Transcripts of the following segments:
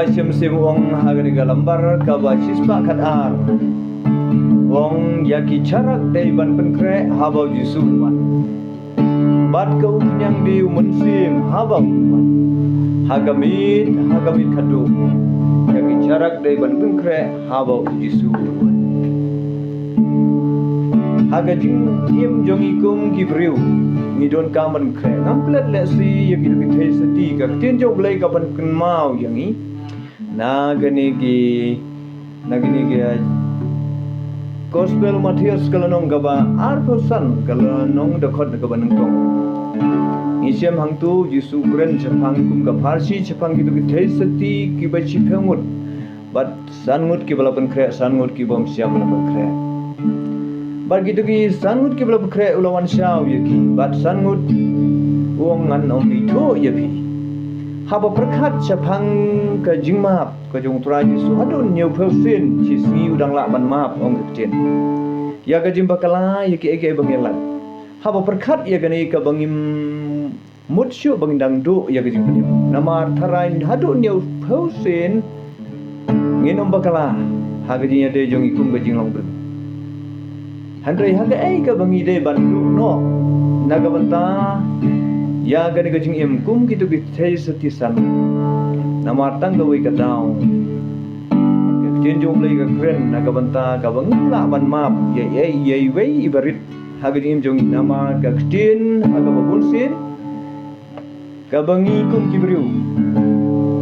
Norway sim wong hagani galambar kabachis pakat ar wong yaki charak daiban penkre habau jisuman bat kau yang di mensim habau hagamit kadu yaki charak daiban penkre habau jisuman hagajing im jongi kum gibriu ngidon kaman kre ngamplet lesi yaki duki thai sati ka tin jog lay kapan kenmau yangi nagani gospel Matius kalanong gaba arkosan kalanong dakot gaba nangkong isiam hangtu Yesu kren chapang kum ka Farsi chapang gitu githai sati ki bachi phengut bat sangut ki balapan kre sangut ki bom siam balapan kre bat gitu ki sangut ki balapan kre ulawan syau yaki bat sangut wong an om itu yapi haba perkat chapang ka jingmap ka jong tura Yesu adun nyau pheusin chisngi udang la ban map ong keten ya ka jimba kala ya ki ege bangelan haba perkat ya gani ka bangim mutsyu bangdang do ya ka jimba nama tharain hadun nyau pheusin nginom bakala haga jinya de jong ikum ka jinglong ber handrai haga ai ka bangi de bandu no naga banta ya gani gajing im kum gitu githai satisan nama tang gawai ka daw jom lay ka kren naga banta ka bangla ban map ye wei ibarit hagin im jong nama ka ktin haga babunsin ka bangi kum kibriu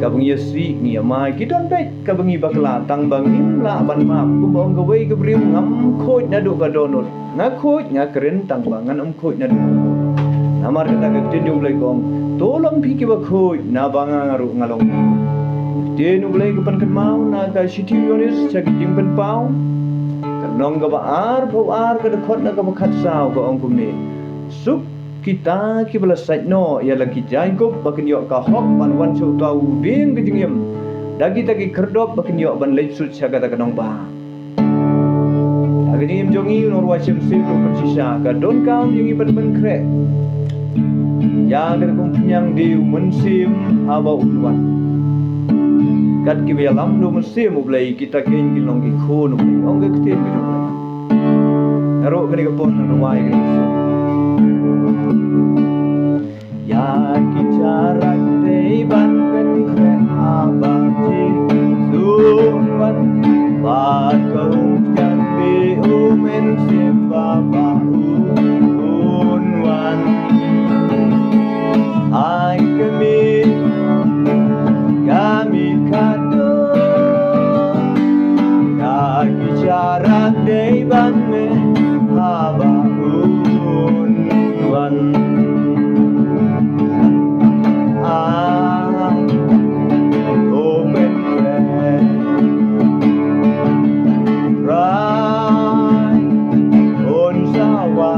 ka bangi yasi ni ama kidon bet ka bangi bakla tang bangim la ban map kum bong gawai ka briu ngam khoj na do ka donot nga khoj nga kren tang bangan khoj na do namar kata kecil jumlah kong tolong pikir bakoi na banga ngaru ngalong dia nublai kepan kenmau na ka siti yonis cak jimpen pau kanong ka baar pawar ka dekot na ka bakat sao ka ong kumni suk kita ki bala sait no ya laki jaingkop bakin yo ka hok ban wan chau tau bing ke jingyam dagi tagi kerdop bakin yo ban leitsut cak kata kanong ba agni im jongi Norway sim lo persisa ka don kam jingi ban kre ya kada kumpunyang di mensim haba ulwan kat ki belam do mensim ublai kita ken kilong ki khon ublai ong ke kten ki ublai aro kani ka pon no wai ke ya ki jarak dei ban pen kre haba ji suwan ba ka kumpunyang di mensim baba unwan ay kami kado kaki jarak day banme haba unwan open right on sawa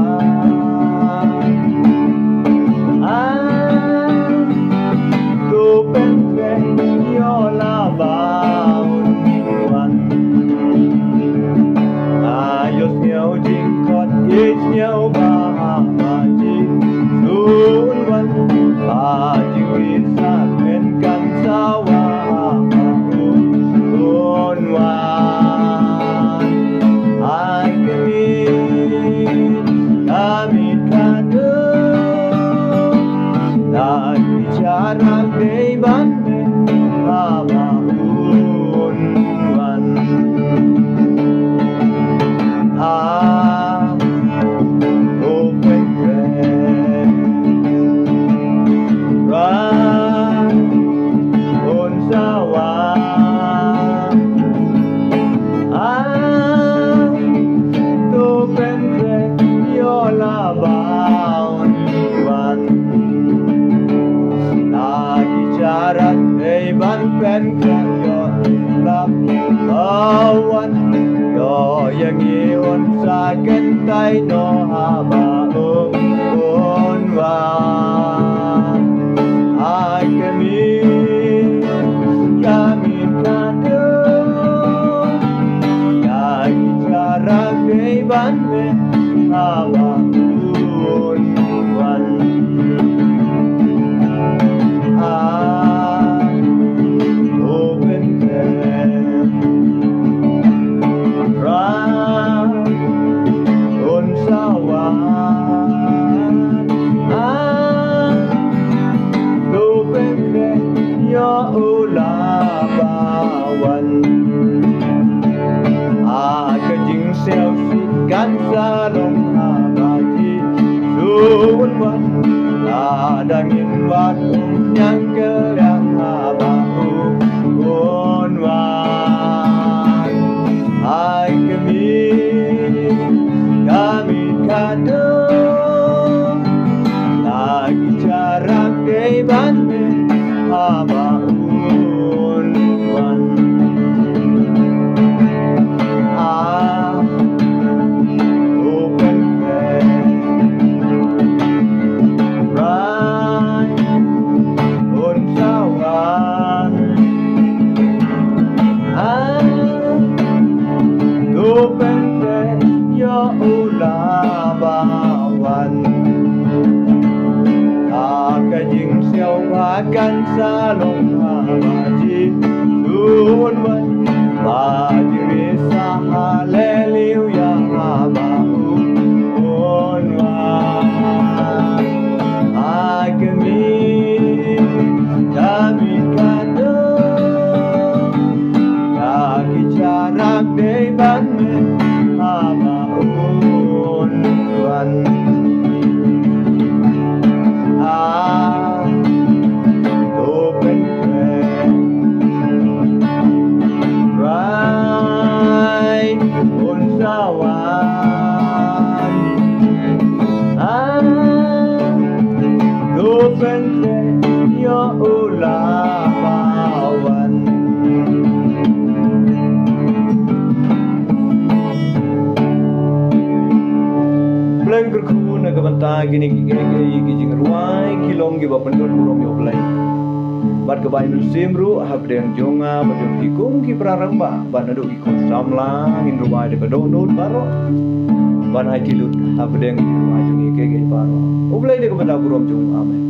nhau ba ji sun wan ba ji wi sa men kan sawa sun wan ai kami kado la bicara dei bande ba un wan pen kan yo lap awan yo yang iwan sa kentai no haba on wa ai kami kado ya cara keban me haba on wan in wat yang kerang habahu onwan ai kami kadang lagi jarak dari bande habahu onwanกันซาลงหาบาจีสุนวันบาจีริสาฮาเลลิวยาฮาบาอุอนวานอาเกมีดามิกาโดยากิจารักเดบันเมฮาบาอุอนวันgini gini ruai kilom gi bapen don burom yo play bat ke bain simru habdeng jonga badung hikum ki praramba banadu ki konsamla in ruai de badonut baro ban hai kilut habdeng ruai jongi kege baro oblay de ke bada burom jong amen